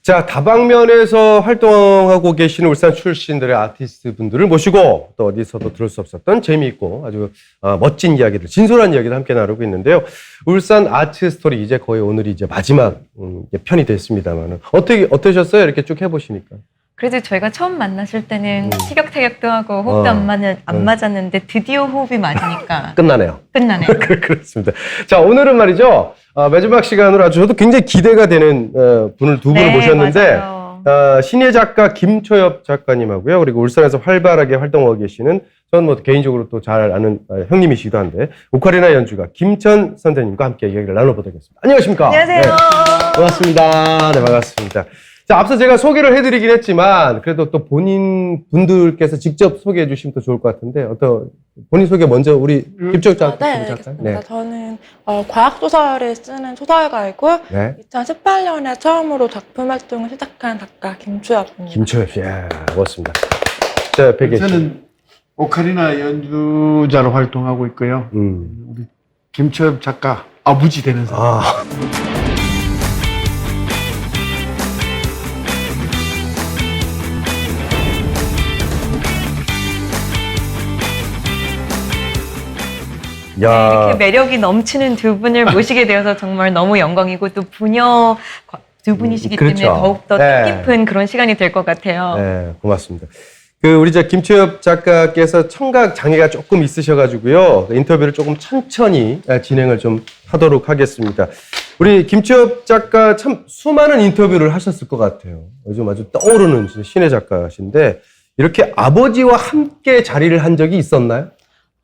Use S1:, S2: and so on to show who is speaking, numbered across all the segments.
S1: 자, 다방면에서 활동하고 계시는 울산 출신들의 아티스트 분들을 모시고 또 어디서도 들을 수 없었던 재미있고 아주 멋진 이야기들, 진솔한 이야기를 함께 나누고 있는데요. 울산 아트 스토리 이제 거의 오늘이 이제 마지막 편이 됐습니다만은 어떠셨어요? 이렇게 쭉 해보시니까.
S2: 그래도 저희가 처음 만났을 때는 티격태격도 하고 호흡도 안 맞았는데 드디어 호흡이 맞으니까
S1: 끝나네요.
S2: 끝나네요.
S1: 그렇습니다. 자, 오늘은 말이죠. 마지막 시간으로 아주 저도 굉장히 기대가 되는 분을 두 분을 모셨는데 신예 작가 김초엽 작가님하고요. 그리고 울산에서 활발하게 활동하고 계시는 저는 뭐 개인적으로 또 잘 아는 형님이시기도 한데 오카리나 연주가 김천 선생님과 함께 이야기를 나눠보도록 하겠습니다. 안녕하십니까?
S2: 안녕하세요.
S1: 네, 반갑습니다. 네, 반갑습니다. 자, 앞서 제가 소개를 해드리긴 했지만 그래도 또 본인 분들께서 직접 소개해 주시면 더 좋을 것 같은데 본인 소개 먼저 우리 김초엽 작가.
S3: 네, 알겠습니다. 저는 과학소설을 쓰는 소설가이고
S1: 네.
S3: 2018년에 처음으로 작품 활동을 시작한 작가 김초엽입니다.
S1: 김초엽 씨, 고맙습니다. 자, 뵙겠습니다.
S4: 저는 오카리나 연주자로 활동하고 있고요. 우리 김초엽 작가 아버지 되는 사람.
S2: 이렇게 매력이 넘치는 두 분을 모시게 되어서 정말 너무 영광이고 또 부녀 두 분이시기
S1: 그렇죠.
S2: 때문에 더욱더
S1: 네.
S2: 뜻깊은 그런 시간이 될 것 같아요.
S1: 네, 고맙습니다. 우리 김초엽 작가께서 청각 장애가 조금 있으셔가지고요. 인터뷰를 조금 천천히 진행을 좀 하도록 하겠습니다. 우리 김초엽 작가 참 수많은 인터뷰를 하셨을 것 같아요. 요즘 아주 떠오르는 신예 작가신데 이렇게 아버지와 함께 자리를 한 적이 있었나요?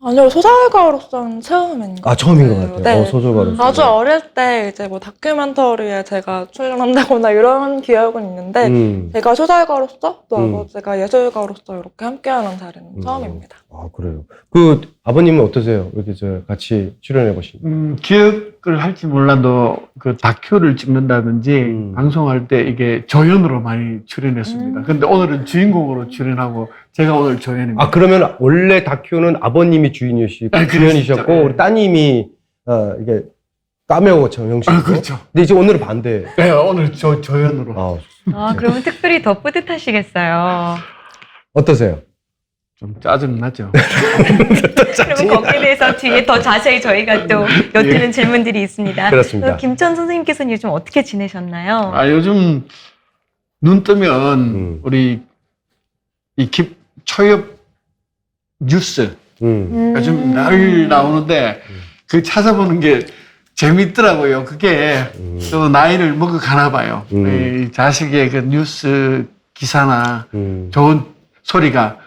S3: 아니요, 소설가로서는 처음인 것 같아요.
S1: 처음인 것 같아요.
S3: 네.
S1: 소설가로서.
S3: 아주 어릴 때 이제 뭐 다큐멘터리에 제가 출연한다거나 이런 기억은 있는데 제가 소설가로서 또 아버지가 예술가로서 이렇게 함께하는 자리는 처음입니다.
S1: 아, 그래요. 아버님은 어떠세요? 이렇게 같이 출연해 보시면.
S4: 기억을 할지 몰라도 그 다큐를 찍는다든지 방송할 때 이게 조연으로 많이 출연했습니다. 근데 오늘은 주인공으로 출연하고 제가 오늘 조연입니다.
S1: 아, 그러면 원래 다큐는 아버님이 주연이셨고 우리 따님이 이게 까메오처럼 형식으로.
S4: 그렇죠.
S1: 근데 이제 오늘은 반대.
S4: 네, 오늘 조연으로.
S2: 그러면 특별히 더 뿌듯하시겠어요.
S1: 어떠세요?
S4: 좀 짜증나죠.
S2: 그러면 거기에 대해서 뒤에 더 자세히 저희가 또 여쭈는 질문들이 있습니다.
S1: 그렇습니다.
S2: 김천 선생님께서는 요즘 어떻게 지내셨나요?
S4: 요즘 눈 뜨면 우리 이 김초엽 뉴스 요즘 늘 나오는데 그 찾아보는 게 재밌더라고요. 그게 또 나이를 먹어 가나 봐요. 이 자식의 그 뉴스 기사나 좋은 소리가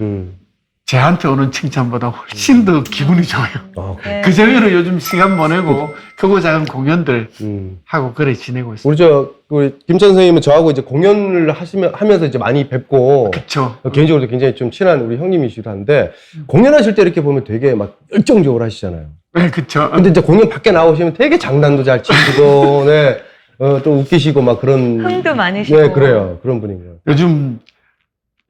S4: 제한테 오는 칭찬보다 훨씬 더 기분이 좋아요.
S2: 네.
S4: 그 정도로 요즘 시간 보내고 크고 작은 공연들 하고 그래 지내고 있어요.
S1: 우리 김천 선생님은 저하고 이제 공연을 하면서 이제 많이 뵙고.
S4: 그쵸.
S1: 개인적으로 굉장히 좀 친한 우리 형님이시기도 한데 공연하실 때 이렇게 보면 되게 막 열정적으로 하시잖아요.
S4: 네, 그쵸.
S1: 근데 이제 공연 밖에 나오시면 되게 장난도 잘 치시고, 네, 또 웃기시고 막 그런.
S2: 흥도 많으시고.
S1: 네, 그래요. 그런 분이에요.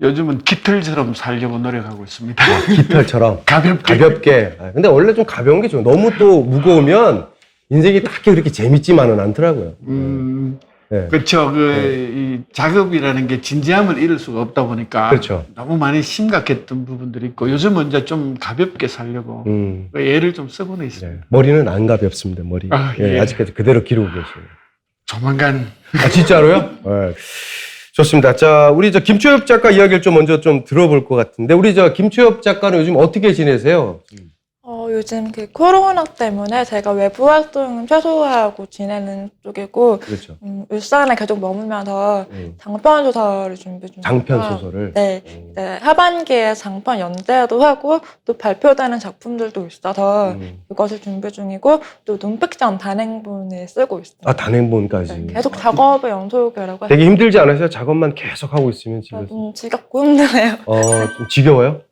S4: 요즘은 깃털처럼 살려고 노력하고 있습니다.
S1: 깃털처럼.
S4: 가볍게.
S1: 근데 원래 좀 가벼운 게 좋아요. 너무 또 무거우면 인생이 딱히 그렇게 재밌지만은 않더라고요. 네.
S4: 그렇죠. 이 작업이라는 게 진지함을 잃을 수가 없다 보니까
S1: 그렇죠.
S4: 너무 많이 심각했던 부분들이 있고 요즘은 이제 좀 가볍게 살려고 애를 좀 쓰고는 있습니다.
S1: 네. 머리는 안 가볍습니다. 머리.
S4: 예.
S1: 아직까지 그대로 기르고 계세요.
S4: 조만간.
S1: 아, 진짜로요? 네. 좋습니다. 자, 우리 김초엽 작가 이야기를 좀 먼저 좀 들어볼 것 같은데, 우리 김초엽 작가는 요즘 어떻게 지내세요?
S3: 요즘 그 코로나 때문에 제가 외부 활동은 최소화하고 지내는 쪽이고
S1: 그렇죠.
S3: 울산에 계속 머물면서 장편 소설을 준비 중입니다.
S1: 장편 소설을?
S3: 네. 이제 하반기에 장편 연재도 하고 또 발표되는 작품들도 있어서 그것을 준비 중이고 또 논픽션 단행본을 쓰고 있습니다.
S1: 아, 단행본까지.
S3: 네, 계속 작업의 연속이라고 해서
S1: 되게 힘들지 않으세요? 작업만 계속 하고 있으면 집에서.
S3: 좀 지겹고 힘드네요.
S1: 좀 지겨워요?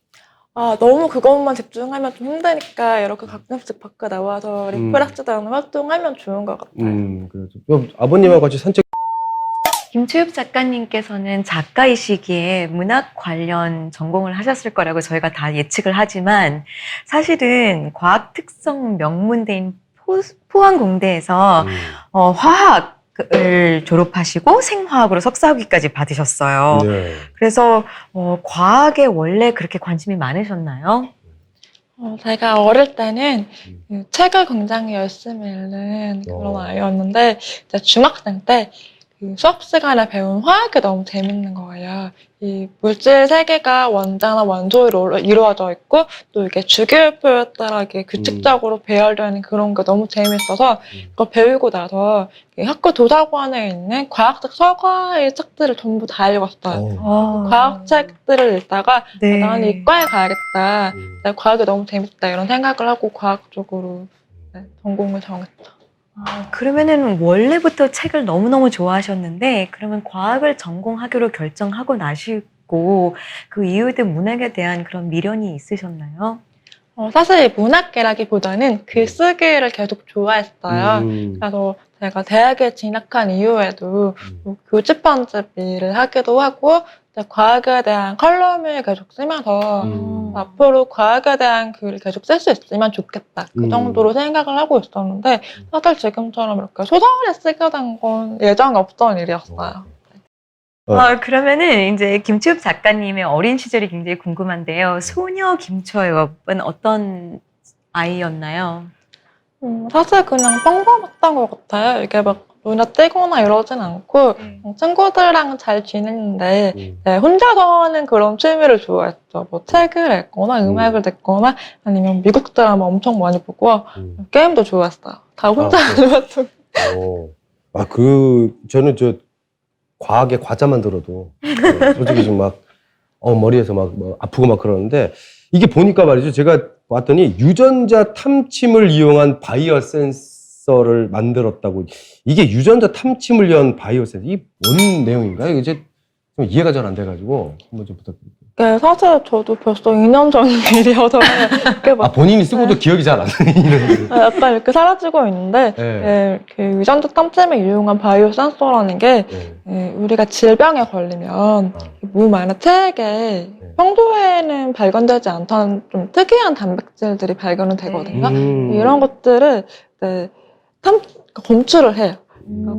S3: 너무 그것만 집중하면 좀 힘드니까 이렇게 가끔씩 밖에 나와서 리프레시도 하는 활동하면 좋은 것 같아요.
S1: 그럼 아버님하고 같이 산책.
S2: 김초엽 작가님께서는 작가이시기에 문학 관련 전공을 하셨을 거라고 저희가 다 예측을 하지만 사실은 과학 특성 명문대인 포항공대에서 화학 과학을 졸업하시고 생화학으로 석사학위까지 받으셨어요.
S1: 네.
S2: 그래서 과학에 원래 그렇게 관심이 많으셨나요?
S3: 제가 어릴 때는 그 책을 굉장히 열심히 읽는 그런 아이였는데, 이제 중학생 때 그 수업 시간에 배운 화학이 너무 재밌는 거예요. 이 물질 세계가 원자나 원소로 이루어져 있고, 또 이게 주기율표에 따라 이게 규칙적으로 배열되는 그런 게 너무 재밌어서, 그걸 배우고 나서 이 학교 도서관에 있는 과학책 서가의 책들을 전부 다 읽었어요. 과학 책들을 읽다가
S2: 네.
S3: 나는 이과에 가야겠다. 내가 과학이 너무 재밌다. 이런 생각을 하고 과학 쪽으로 전공을 정했죠.
S2: 그러면은 원래부터 책을 너무너무 좋아하셨는데 그러면 과학을 전공하기로 결정하고 나시고 그 이후에도 문학에 대한 그런 미련이 있으셨나요?
S3: 사실 문학계라기보다는 글쓰기를 계속 좋아했어요. 그래서 제가 대학에 진학한 이후에도 교집 편집 일을 하기도 하고 과학에 대한 컬럼을 계속 쓰면서 앞으로 과학에 대한 글을 계속 쓸 수 있으면 좋겠다. 그 정도로 생각을 하고 있었는데 사실 지금처럼 이렇게 소설을 쓰게 된 건 예정에 없던 일이었어요.
S2: 그러면은 이제 김치엽 작가님의 어린 시절이 굉장히 궁금한데요. 소녀 김초엽은 어떤 아이였나요?
S3: 사실 그냥 평범했던 것 같아요. 이게 막 눈에 띄거나 이러진 않고 친구들이랑 잘 지냈는데 혼자서 하는 그런 취미를 좋아했죠. 뭐 책을 읽거나 음악을 듣거나 아니면 미국 드라마 엄청 많이 보고 게임도 좋아했어요. 다 혼자 좋아했죠.
S1: 저는 과학의 과자만 들어도 솔직히 지금 막 머리에서 막 아프고 막 그러는데 이게 보니까 말이죠. 제가 봤더니 유전자 탐침을 이용한 바이오 센서를 만들었다고. 이게 유전자 탐침을 위한 바이오 센서, 이게 뭔 내용인가요? 이게 이제 좀 이해가 잘 안 돼가지고 한번 좀 부탁드릴게요.
S3: 네, 사실 저도 벌써 2년 전 일이어서
S1: 본인이 쓰고도 기억이 잘 안 나는.
S3: 약간 이렇게 사라지고 있는데 그 유전자 탐침을 이용한 바이오 센서라는 게 우리가 질병에 걸리면 몸 안에 체액에 평소에는 발견되지 않던 좀 특이한 단백질들이 발견이 되거든요. 이런 것들을 검출을 해요.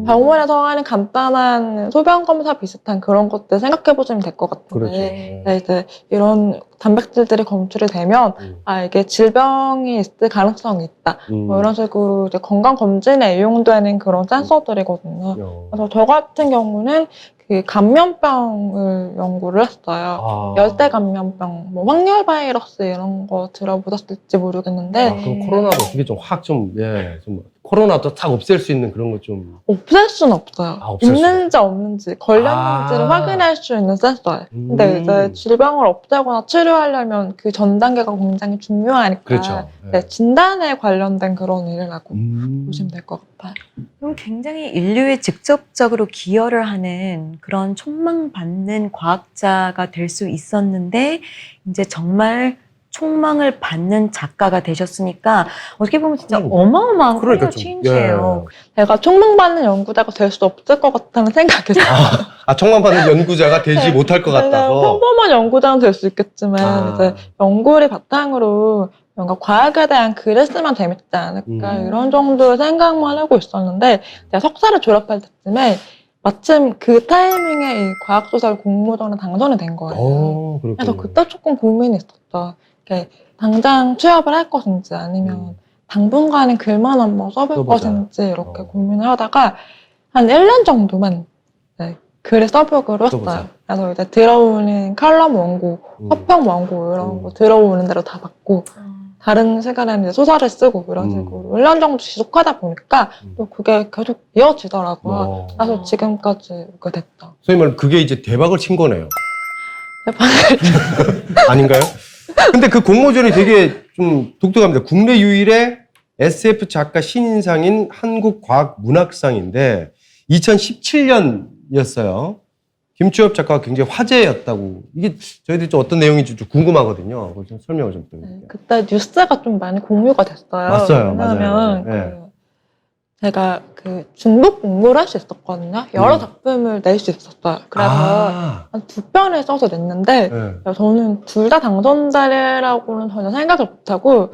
S3: 병원에서 하는 간단한 소변 검사 비슷한 그런 것들 생각해 보시면 될 것 같은데,
S1: 그렇죠.
S3: 이제 이런 단백질들이 검출이 되면 이게 질병이 있을 가능성이 있다. 뭐 이런 식으로 이제 건강 검진에 이용되는 그런 센서들이거든요. 그래서 저 같은 경우는 그 감염병을 연구를 했어요. 열대 감염병, 뭐 황열 바이러스 이런 거 들어보셨을지 모르겠는데,
S1: 그럼 코로나도 어떻게 좀 코로나도 딱 없앨 수 있는 그런 거 좀.
S3: 없앨 수는 없어요.
S1: 없앨
S3: 있는지 없는지, 걸렸는지를 확인할 수 있는 센서예요. 근데 이제 질병을 없애거나 치료하려면 그 전 단계가 굉장히 중요하니까
S1: 그렇죠.
S3: 진단에 관련된 그런 일이라고 보시면 될 것 같아요.
S2: 그럼 굉장히 인류에 직접적으로 기여를 하는 그런 촉망받는 과학자가 될 수 있었는데 이제 정말 촉망을 받는 작가가 되셨으니까 어떻게 보면 진짜 어마어마한 커리어 체인지예요.
S3: 제가 촉망받는 연구자가 될 수 없을 것 같다는 생각이 들어요.
S1: 촉망받는 연구자가 되지 못할 것 같아서.
S3: 평범한 연구자는 될 수 있겠지만 이제 연구를 바탕으로 뭔가 과학에 대한 글을 쓰면 재밌지 않을까 이런 정도의 생각만 하고 있었는데 제가 석사를 졸업할 때쯤에 마침 그 타이밍에 이 과학소설 공모전에 당선이 된 거예요. 그래서 그때 조금 고민이 있었죠. 당장 취업을 할 것인지 아니면 당분간은 글만 한번 써볼 것인지 이렇게 고민을 하다가 한 1년 정도만 글을 써보기로 했어요. 그래서 이제 들어오는 칼럼 원고, 서평 원고 이런 거 들어오는 대로 다 받고 다른 시간에는 이제 소설을 쓰고 이런 식으로 1년 정도 지속하다 보니까 또 그게 계속 이어지더라고요. 그래서 지금까지 오게 됐다.
S1: 소위 말하면 그게 이제 대박을 친 거네요.
S3: 대박을
S1: 아닌가요? 근데 그 공모전이 되게 좀 독특합니다. 국내 유일의 SF 작가 신인상인 한국과학문학상인데 2017년이었어요. 김초엽 작가가 굉장히 화제였다고. 이게 저희들이 좀 어떤 내용인지 좀 궁금하거든요. 그걸 좀 설명을 좀 드릴게요.
S3: 그때 뉴스가 좀 많이 공유가 됐어요. 왜냐하면 제가 그 중복 공모를 할 수 있었거든요. 여러 작품을 낼 수 있었어요. 그래서 한 2편을 써서 냈는데 저는 둘 다 당선자라고는 전혀 생각을 못하고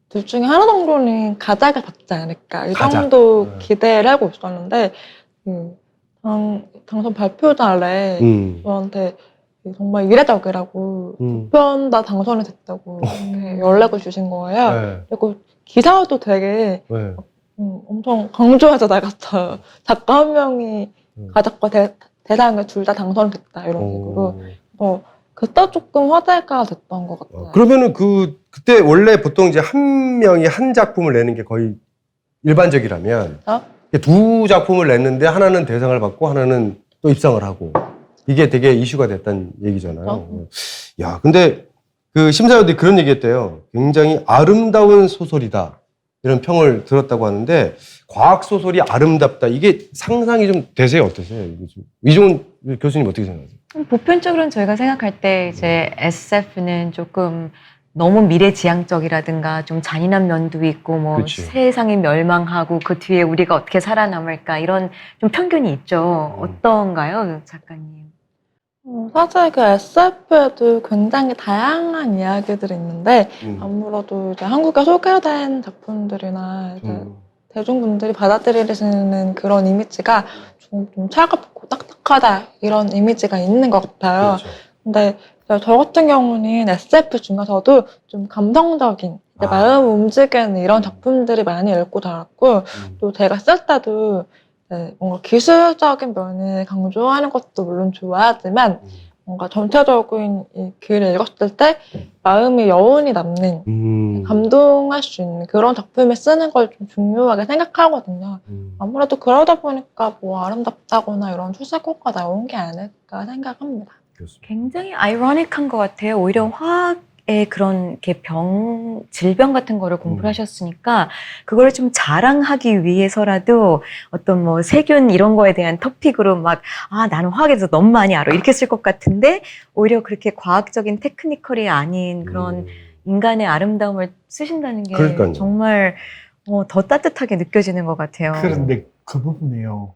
S3: 둘 중에 하나 정도는 가작을 받지 않을까 이
S1: 가작.
S3: 정도 기대를 하고 있었는데 당선 발표 날에 저한테 정말 이례적이라고 2편 다 당선이 됐다고 이렇게 연락을 주신 거예요.
S1: 네.
S3: 그리고 기사도 되게
S1: 네.
S3: 엄청 강조해서 나갔어요. 작가 한 명이 가작과 대상을 둘 다 당선됐다 이런 식으로. 그때 조금 화제가 됐던 것 같아요.
S1: 그러면은 그때 원래 보통 이제 한 명이 한 작품을 내는 게 거의 일반적이라면 두 작품을 냈는데 하나는 대상을 받고 하나는 또 입상을 하고 이게 되게 이슈가 됐다는 얘기잖아요. 야, 근데 그 심사위원들이 그런 얘기했대요. 굉장히 아름다운 소설이다. 이런 평을 들었다고 하는데 과학 소설이 아름답다. 이게 상상이 좀 되세요? 어떠세요? 이종훈 교수님 어떻게 생각하세요?
S2: 보편적으로는 저희가 생각할 때 이제 SF는 조금 너무 미래지향적이라든가 좀 잔인한 면도 있고 뭐
S1: 그치.
S2: 세상이 멸망하고 그 뒤에 우리가 어떻게 살아남을까 이런 좀 편견이 있죠. 어떤가요, 작가님?
S3: 사실 그 SF에도 굉장히 다양한 이야기들이 있는데 아무래도 이제 한국에 소개된 작품들이나 이제 대중분들이 받아들이시는 그런 이미지가 좀 차갑고 딱딱하다 이런 이미지가 있는 것 같아요.
S1: 그렇죠.
S3: 근데 저 같은 경우는 SF 중에서도 좀 감성적인 마음 움직이는 이런 작품들이 많이 읽고 자랐고 또 제가 쓸 때도 뭔가 기술적인 면을 강조하는 것도 물론 좋아하지만 뭔가 전체적인 이 글을 읽었을 때 마음의 여운이 남는 감동할 수 있는 그런 작품을 쓰는 걸 좀 중요하게 생각하거든요. 아무래도 그러다 보니까 뭐 아름답다거나 이런 출세고가 나온 게 아닐까 생각합니다.
S2: 굉장히 아이러닉한 것 같아요. 오히려 화학의 그런 이렇게 질병 같은 거를 공부를 하셨으니까 그거를 좀 자랑하기 위해서라도 어떤 뭐 세균 이런 거에 대한 토픽으로 막 나는 화학에 대해서 너무 많이 알아 이렇게 쓸 것 같은데 오히려 그렇게 과학적인 테크니컬이 아닌 그런 인간의 아름다움을 쓰신다는 게
S1: 그러니까요.
S2: 정말 더 따뜻하게 느껴지는 것 같아요.
S4: 그런데 그 부분이요.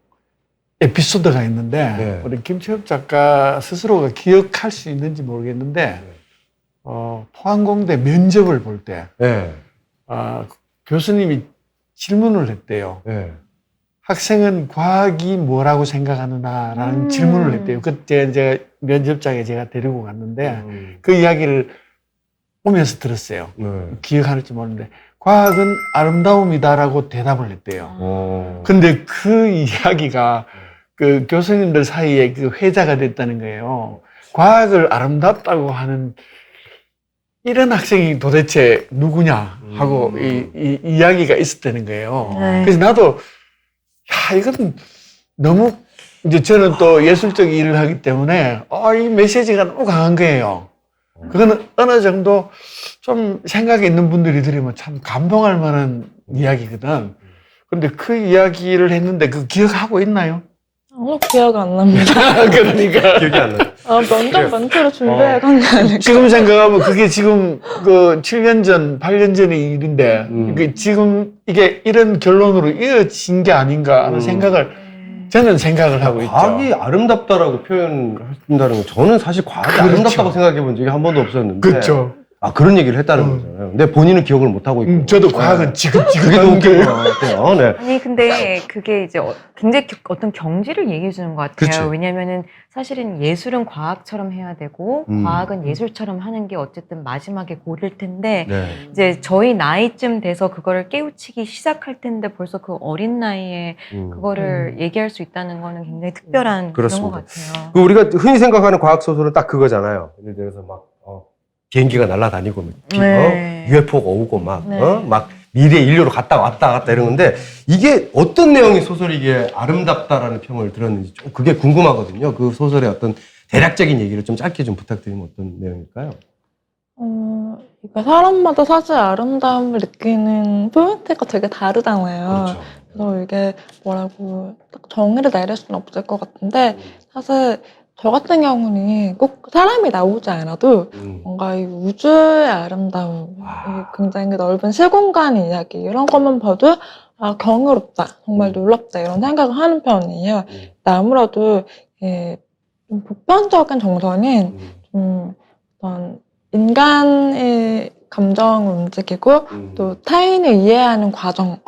S4: 에피소드가 있는데
S1: 네.
S4: 우리 김채엽 작가 스스로가 기억할 수 있는지 모르겠는데 포항공대 면접을 볼 때
S1: 네.
S4: 교수님이 질문을 했대요.
S1: 네.
S4: 학생은 과학이 뭐라고 생각하느냐라는 질문을 했대요. 그때 제가 면접장에 제가 데리고 갔는데 그 이야기를 오면서 들었어요. 기억할지 모르는데 과학은 아름다움이다라고 대답을 했대요. 근데 그 이야기가 그 교수님들 사이에 그 회자가 됐다는 거예요. 과학을 아름답다고 하는 이런 학생이 도대체 누구냐 하고 이 이야기가 있었다는 거예요. 그래서 나도 이건 너무 이제 저는 또 예술적 일을 하기 때문에 이 메시지가 너무 강한 거예요. 그거는 어느 정도 좀 생각이 있는 분들이 들으면 참 감동할 만한 이야기거든. 근데 그 이야기를 했는데 그 기억하고 있나요?
S3: 기억 안 납니다.
S4: 그러니까.
S1: 기억이 안 나요.
S3: 면접 멘트를 준비해 간 게 아닐까.
S4: 지금 생각하면 그게 지금 그 7년 전, 8년 전의 일인데, 이게 지금 이게 이런 결론으로 이어진 게 아닌가 하는 저는 생각을 하고 있죠.
S1: 과학이 아름답다라고 표현한다는 건 저는 사실 과학이
S4: 그렇죠.
S1: 아름답다고 생각해 본 적이 한 번도 없었는데.
S4: 그렇죠.
S1: 그런 얘기를 했다는 거잖아요. 근데 본인은 기억을 못 하고 있고.
S4: 저도 과학은 지금
S1: 그게 더 웃긴 것 같아요. 네.
S2: 아니 근데 그게 이제 굉장히 어떤 경지를 얘기해 주는 것 같아요.
S1: 그치.
S2: 왜냐면은 사실은 예술은 과학처럼 해야 되고 과학은 예술처럼 하는 게 어쨌든 마지막에 고를 텐데
S1: 네.
S2: 이제 저희 나이쯤 돼서 그거를 깨우치기 시작할 텐데 벌써 그 어린 나이에 그거를 얘기할 수 있다는 거는 굉장히 특별한 그런 것 같아요.
S1: 우리가 흔히 생각하는 과학 소설은 딱 그거잖아요. 예를 들어서 막 비행기가 날아다니고 UFO가 오고 막 미래 인류로 갔다 왔다 이런 건데 이게 어떤 내용의 소설이기에 아름답다라는 평을 들었는지 좀 그게 궁금하거든요. 그 소설의 어떤 대략적인 얘기를 좀 짧게 좀 부탁드리면 어떤 내용일까요?
S3: 그러니까 사람마다 사실 아름다움을 느끼는 포인트가 되게 다르잖아요.
S1: 그렇죠.
S3: 그래서 이게 뭐라고 딱 정의를 내릴 수는 없을 것 같은데 사실 저 같은 경우는 꼭 사람이 나오지 않아도 뭔가 이 우주의 아름다움, 이 굉장히 넓은 시공간의 이야기 이런 것만 봐도 경이롭다, 정말 놀랍다 이런 생각을 하는 편이에요. 근데 아무래도 좀 보편적인 정서는 좀 어떤 인간의 감정을 움직이고 또 타인을 이해하는 과정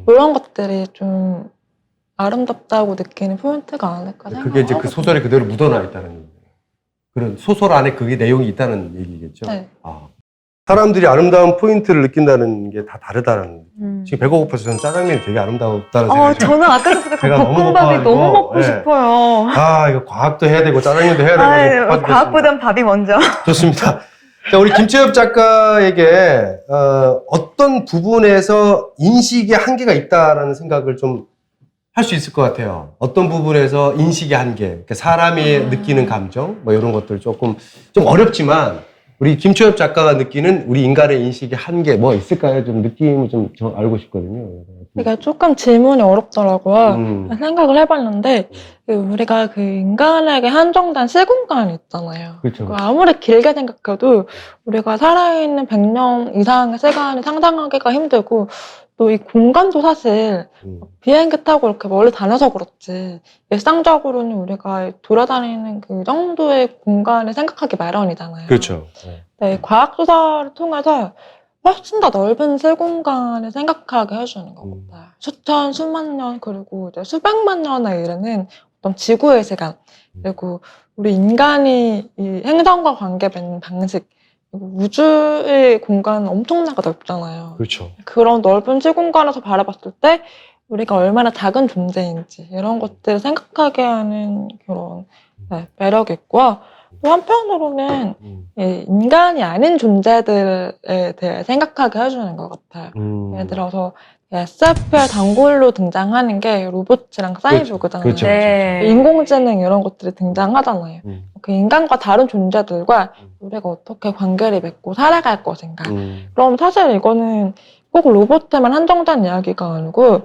S3: 이런 것들이 좀 아름답다고 느끼는 포인트가 아닐까 생각하거든요.
S1: 그게 이제 그 소설에 그대로 묻어나 있다는 얘기예요. 그런 소설 안에 그게 내용이 있다는 얘기겠죠.
S3: 네.
S1: 아. 사람들이 아름다운 포인트를 느낀다는 게 다 다르다는. 지금 배가 고파서 저는 짜장면이 되게 아름다웠다는 생각이 들어요.
S2: 저는 아까부터
S1: 배가 너무
S2: 볶음밥이
S1: 고파가지고,
S2: 너무 먹고
S1: 네.
S2: 싶어요.
S1: 아, 이거 과학도 해야 되고 짜장면도 해야 되고.
S2: 아, 과학보단 밥이 먼저.
S1: 좋습니다. 자, 우리 김채엽 작가에게 어떤 부분에서 인식의 한계가 있다라는 생각을 좀 할 수 있을 것 같아요. 어떤 부분에서 인식의 한계, 그러니까 사람이 느끼는 감정, 뭐 이런 것들 조금 좀 어렵지만 우리 김채엽 작가가 느끼는 우리 인간의 인식의 한계 뭐 있을까요? 좀 느낌을 좀 알고 싶거든요.
S3: 그러니까 조금 질문이 어렵더라고요. 생각을 해봤는데 우리가 그 인간에게 한정된 시공간이 있잖아요.
S1: 그렇죠.
S3: 아무리 길게 생각해도 우리가 살아있는 100년 이상의 시간이 상상하기가 힘들고 또 이 공간도 사실 비행기 타고 이렇게 멀리 다녀서 그렇지 일상적으로는 우리가 돌아다니는 그 정도의 공간을 생각하기 마련이잖아요.
S1: 그렇죠.
S3: 네, 과학조사를 통해서 훨씬 더 넓은 시공간을 생각하게 해주는 것 같아요. 수천, 수만 년, 그리고 이제 수백만 년에 이르는 어떤 지구의 시간, 그리고 우리 인간이 이 행성과 관계 맺는 방식, 그리고 우주의 공간은 엄청나게 넓잖아요.
S1: 그렇죠.
S3: 그런 넓은 시공간에서 바라봤을 때 우리가 얼마나 작은 존재인지 이런 것들을 생각하게 하는 그런 매력이 있고요. 또 한편으로는 인간이 아닌 존재들에 대해 생각하게 해주는 것 같아요. 예를 들어서 SFL 단골로 등장하는 게 로봇이랑 사이보그잖아요.
S1: 그렇죠.
S2: 네.
S3: 인공지능 이런 것들이 등장하잖아요. 그 인간과 다른 존재들과 우리가 어떻게 관계를 맺고 살아갈 것인가. 그럼 사실 이거는 꼭 로봇에만 한정된 이야기가 아니고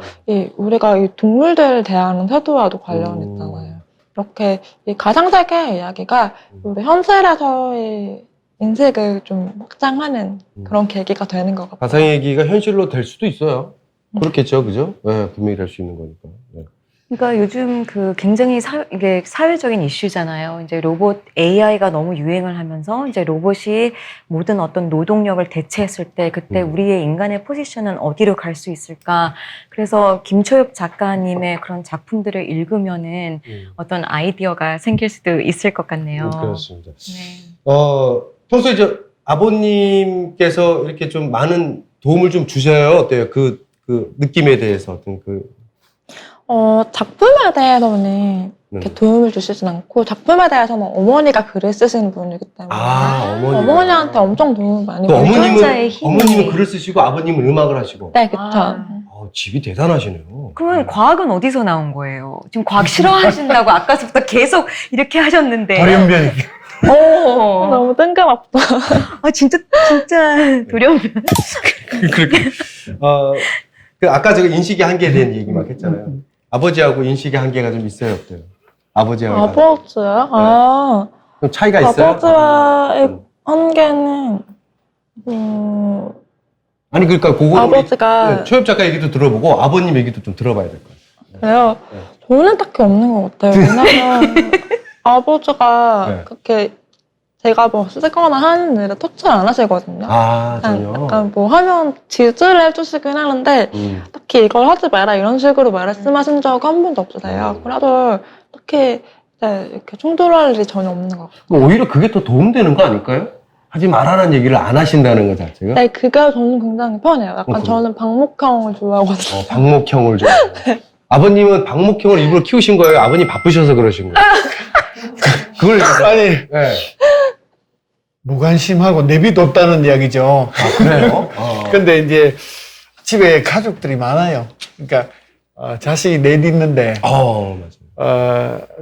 S3: 우리가 이 동물들을 대하는 태도와도 관련이 있잖아요. 이렇게 이 가상세계의 이야기가 우리 현실에서의 인식을 좀 확장하는 그런 계기가 되는 것 같아요.
S1: 가상 얘기가 현실로 될 수도 있어요. 그렇겠죠, 그죠? 네, 분명히 될 수 있는 거니까. 네.
S2: 그러니까 요즘 그 굉장히 이게 사회적인 이슈잖아요. 이제 로봇 AI가 너무 유행을 하면서 이제 로봇이 모든 어떤 노동력을 대체했을 때 그때 우리의 인간의 포지션은 어디로 갈 수 있을까? 그래서 김초엽 작가님의 그런 작품들을 읽으면은 어떤 아이디어가 생길 수도 있을 것 같네요.
S1: 그렇습니다.
S2: 네.
S1: 평소에 이제 아버님께서 이렇게 좀 많은 도움을 좀 주셔요. 어때요? 그 느낌에 대해서 어떤
S3: 작품에 대해서는 이렇게 도움을 주시진 않고 작품에 대해서는 어머니가 글을 쓰시는 분이기 때문에 어머니한테 엄청 도움을 많이 받아요.
S1: 어머님은 글을 쓰시고 아버님은 음악을 하시고.
S3: 네, 그쵸.
S1: 집이 대단하시네요.
S2: 그러면 과학은 어디서 나온 거예요? 지금 과학 싫어하신다고 아까부터 계속 이렇게 하셨는데.
S4: 돌연변이.
S3: 너무 뜬금없다.
S2: 진짜 돌연변.
S1: 그렇게. 아까 제가 인식의 한계에 대한 얘기 막 했잖아요. 아버지하고 인식의 한계가 좀 있어요, 없어요? 아버지하고.
S3: 아버지요?
S1: 좀 차이가 있어요?
S3: 아버지와의 한계는,
S1: 아니, 그러니까 그거
S3: 아버지가.
S1: 초엽 작가 얘기도 들어보고 아버님 얘기도 좀 들어봐야 될 것 같아요.
S3: 그래요? 저는 딱히 없는 것 같아요. 왜냐면 아버지가 그렇게 제가 뭐 쓰거나 하는 일에 터치를 안 하시거든요.
S1: 전혀?
S3: 약간 뭐 하면 지지를 해주시긴 하는데 딱히 이걸 하지 마라 이런 식으로 말씀하신 적이 한 번도 없으세요. 그래도 딱히 이렇게 충돌할 일이 전혀 없는 것 같아요.
S1: 오히려 그게 더 도움되는 거 아닐까요? 하지 말라는 얘기를 안 하신다는 것 자체가?
S3: 네, 그게 저는 굉장히 편해요. 약간 저는 방목형을 좋아하거든요.
S1: 방목형을 좋아해요. 아버님은 방목형을 일부러 키우신 거예요? 아버님 바쁘셔서 그러신 거예요? 그걸
S4: 아니, 무관심하고 내비뒀다는 이야기죠.
S1: 그래요?
S4: 근데 이제 집에 가족들이 많아요. 그러니까 자식이 넷 있는데
S1: 맞아요.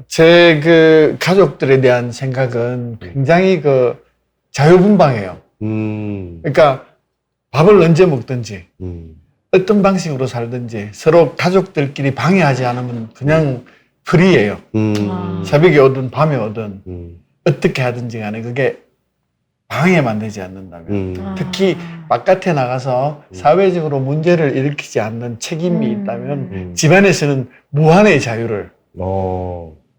S4: 제 그 가족들에 대한 생각은 굉장히 자유분방해요. 그러니까 밥을 언제 먹든지 어떤 방식으로 살든지 서로 가족들끼리 방해하지 않으면 그냥 프리예요. 새벽에 오든 밤에 오든 어떻게 하든지 간에 그게 방해만 되지 않는다면 특히 바깥에 나가서 사회적으로 문제를 일으키지 않는 책임이 있다면 집안에서는 무한의 자유를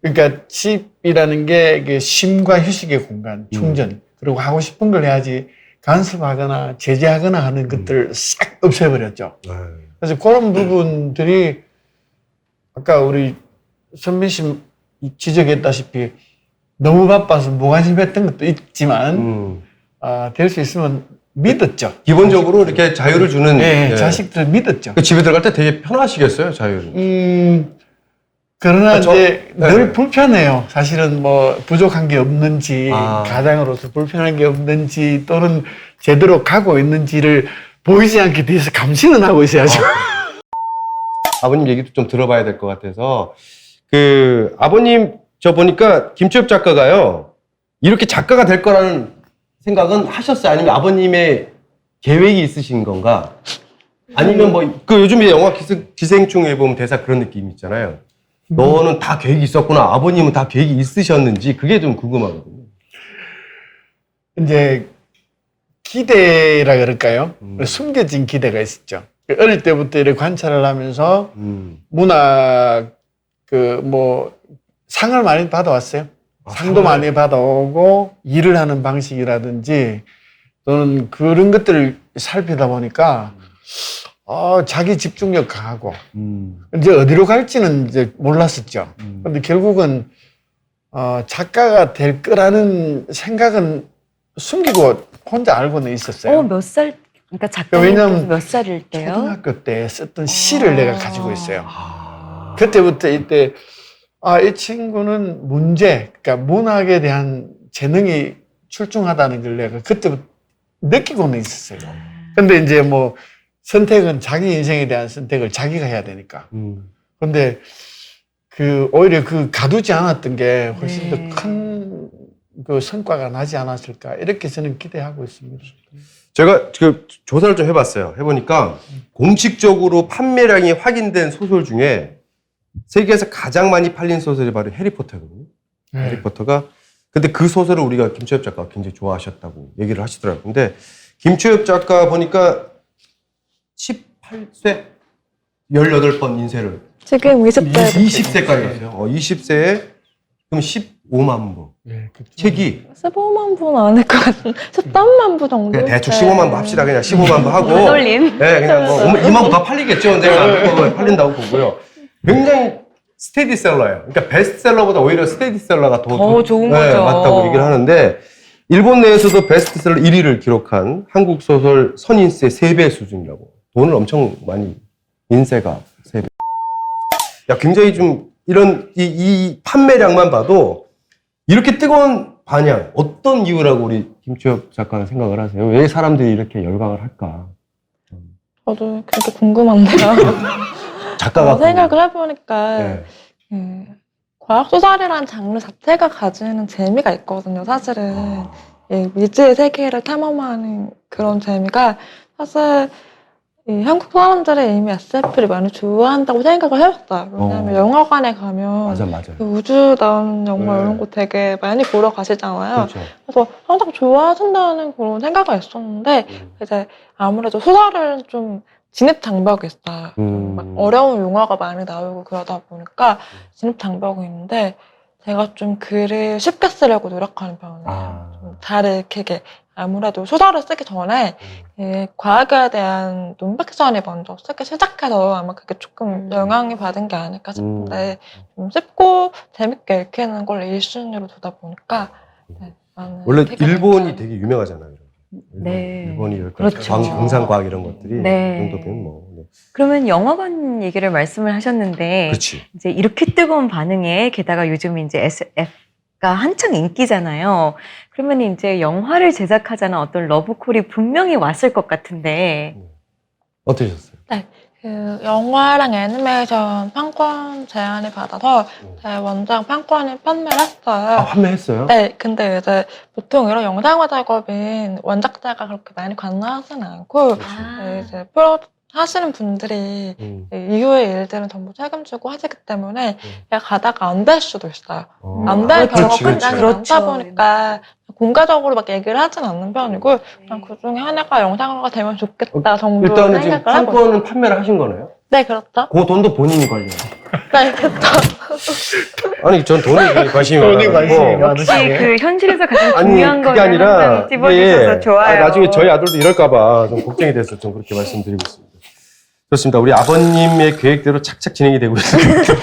S4: 그러니까 집이라는 게 쉼과 휴식의 공간, 충전 그리고 하고 싶은 걸 해야지 간섭하거나 제재하거나 하는 것들을 싹 없애버렸죠.
S1: 네.
S4: 그래서 그런 부분들이 아까 우리 선민 씨 지적했다시피 너무 바빠서 무관심했던 것도 있지만 될 수 있으면 믿었죠.
S1: 기본적으로 이렇게 자유를 주는
S4: 네,
S1: 예.
S4: 자식들 믿었죠.
S1: 그 집에 들어갈 때 되게 편하시겠어요, 자유를.
S4: 그러나
S1: 저-
S4: 이제
S1: 네.
S4: 늘 불편해요. 사실은 뭐 부족한 게 없는지,
S1: 아.
S4: 가장으로서 불편한 게 없는지, 또는 제대로 가고 있는지를 보이지 않게 뒤에서 감시는 하고 있어야죠.
S1: 아버님 얘기도 좀 들어봐야 될 것 같아서 그 아버님 저 보니까 김치엽 작가가요 이렇게 작가가 될 거라는 생각은 하셨어요? 아니면 아버님의 계획이 있으신 건가? 아니면 뭐 그 요즘에 영화 기생충에 보면 대사 그런 느낌 있잖아요. 너는 다 계획이 있었구나. 아버님은 다 계획이 있으셨는지 그게 좀 궁금하거든요.
S4: 이제 기대라 그럴까요? 숨겨진 기대가 있었죠. 어릴 때부터 이렇게 관찰을 하면서 문학 뭐 상을 많이 받아왔어요. 상도 많이 받아오고 일을 하는 방식이라든지 또는 그런 것들을 살피다 보니까 자기 집중력 강하고 이제 어디로 갈지는 이제 몰랐었죠. 근데 결국은 작가가 될 거라는 생각은 숨기고 혼자 알고는 있었어요.
S2: 몇 살, 그러니까
S4: 왜냐면
S2: 작가님께서 몇 살일 때요?
S4: 초등학교 때 썼던 시를 내가 가지고 있어요.
S1: 아.
S4: 그때부터 이때 이 친구는 그러니까 문학에 대한 재능이 출중하다는 걸 내가 그때부터 느끼고는 있었어요. 근데 이제 뭐 선택은 자기 인생에 대한 선택을 자기가 해야 되니까. 근데 오히려 가두지 않았던 게 훨씬
S2: 네.
S4: 더 큰 그 성과가 나지 않았을까 이렇게 저는 기대하고 있습니다.
S1: 제가 그 조사를 좀 해봤어요. 해보니까 공식적으로 판매량이 확인된 소설 중에 세계에서 가장 많이 팔린 소설이 바로 해리포터거든요.
S4: 네.
S1: 해리포터가. 근데 그 소설을 우리가 김초엽 작가가 굉장히 좋아하셨다고 얘기를 하시더라고요. 근데 김초엽 작가 보니까 18세 18번 인쇄를
S3: 지금 20대
S1: 20세까지 했어요. 20세에 그럼 15만 부.
S4: 네, 그쵸.
S1: 책이
S3: 15만 부는 아닐 것 같은데 13만 부 정도?
S1: 그냥 대충 15만 부 합시다. 그냥 15만 부 하고.
S2: 돌림.
S1: 네, 그냥 뭐 2만 부 다 팔리겠죠. 내가 팔린다고 보고요. 굉장히 스테디셀러예요. 그러니까 베스트셀러보다 오히려 스테디셀러가
S2: 더 좋은 거죠.
S1: 맞다고 얘기를 하는데 일본 내에서도 베스트셀러 1위를 기록한 한국 소설 선인세 3배 수준이라고. 돈을 엄청 많이 인세가 3배. 야, 굉장히 좀 이런 이 판매량만 봐도 이렇게 뜨거운 반향 어떤 이유라고 우리 김초엽 작가는 생각을 하세요? 왜 사람들이 이렇게 열광을 할까?
S3: 저도 그렇게 궁금한데요.
S1: 작가가
S3: 생각을 해보니까
S1: 네.
S3: 과학소설이라는 장르 자체가 가지는 재미가 있거든요. 사실은 이 미지의 세계를 탐험하는 그런 재미가 사실 이 한국 사람들이 이미 SF를 많이 좋아한다고 생각을 해봤어요. 왜냐하면 영화관에 가면
S1: 맞아.
S3: 그 우주 나오는 영화
S1: 네.
S3: 이런 거 되게 많이 보러 가시잖아요.
S1: 그렇죠.
S3: 그래서 항상 좋아하신다는 그런 생각이 있었는데 이제 아무래도 소설은 좀 진입장벽이 있어요. 막 어려운 용어가 많이 나오고 그러다 보니까 진입장벽이 있는데 제가 좀 글을 쉽게 쓰려고 노력하는 편이에요. 좀 잘 읽히게. 아무래도 소설을 쓰기 전에 과학에 대한 논픽션이 먼저 쓰기 시작해서 아마 그게 조금 영향이 받은 게 아닐까 싶은데 좀 쉽고 재밌게 읽히는 걸 1순위로 두다 보니까 많은
S1: 원래
S3: 피가
S1: 일본이
S3: 됐어요.
S1: 되게 유명하잖아요.
S2: 네.
S1: 일본이 이렇게
S2: 그렇죠.
S1: 광산과학 이런 것들이
S2: 네.
S1: 이 정도면 뭐. 네.
S2: 그러면 영화관 얘기를 말씀을 하셨는데
S1: 그렇지.
S2: 이제 이렇게 뜨거운 반응에 게다가 요즘 이제 SF가 한창 인기잖아요. 그러면 이제 영화를 제작하자는 어떤 러브콜이 분명히 왔을 것 같은데
S1: 어떠셨어요?
S3: 그 영화랑 애니메이션 판권 제안을 받아서 제 원작 판권을 판매를 했어요.
S1: 판매했어요?
S3: 네, 근데 이제 보통 이런 영상화 작업인 원작자가 그렇게 많이 관여하지는 않고 이제 프로 하시는 분들이 이후의 일들은 전부 책임지고 하시기 때문에 내가 가다가 안 될 수도 있어요. 안 될 경우가 굉장히 많다 보니까 공개적으로 막 얘기를 하진 않는 편이고 그냥 그 중에 하나가 영상화가 되면 좋겠다 정도
S1: 일단은 지금
S3: 생각을 하고 있어요.
S1: 판권은 판매를 하신 거네요?
S3: 네, 그렇죠.
S1: 그 돈도 본인이 관리해요.
S3: 네, 그렇죠.
S1: 아니, 전 돈에 굉장히 관심이
S4: 돈에 관심이
S1: 많아가지고.
S2: 역시
S4: 많으시네.
S2: 그 현실에서 가장
S1: 아니,
S2: 중요한
S1: 그게
S2: 거를
S1: 아니라,
S2: 항상 찝어주셔서
S1: 이게,
S2: 좋아요.
S1: 나중에 저희 아들도 이럴까봐 좀 걱정이 돼서 좀 그렇게 말씀드리고 있습니다. 좋습니다. 우리 아버님의 계획대로 착착 진행이 되고 있습니다.